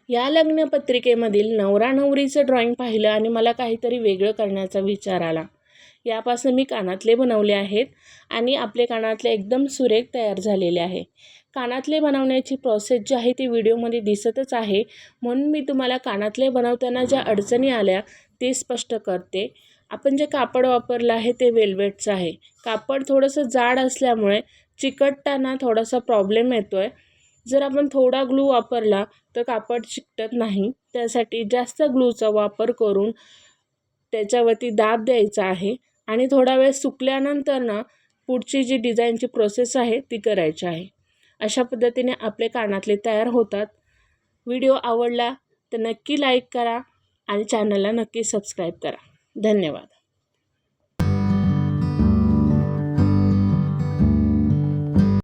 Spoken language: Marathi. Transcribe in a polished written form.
या लग्नपत्रिकेमधील नवरा नवरीचं ड्रॉइंग पाहिलं आणि मला काहीतरी वेगळं करण्याचा विचार आला. यापासून मी कानातले बनवले आहेत आणि आपले कानातले एकदम सुरेख तयार झालेले आहे. कानातले बनवण्याची प्रोसेस जी आहे ती व्हिडिओमध्ये दिसतच आहे, म्हणून मी तुम्हाला कानातले बनवताना ज्या अडचणी आल्या ते स्पष्ट करते. आपण जे कापड वापरलं आहे ते वेल्वेटचं आहे. कापड थोडंसं जाड असल्यामुळे चिकटताना थोडासा प्रॉब्लेम येतो आहे. जर आपण थोडा ग्लू वापरला तर कापड चिकटत नाही. त्यासाठी जास्त ग्लूचा वापर करून त्याच्यावरती दाब द्यायचा आहे आणि थोडा वेळ सुकल्यानंतर ना पुढची जी डिझाईनची प्रोसेस आहे ती करायची आहे. अशा पद्धतीने आपले कानातले तयार होतात. व्हिडिओ आवडला तर नक्की लाईक करा आणि चॅनलला नक्की सबस्क्राईब करा. धन्यवाद.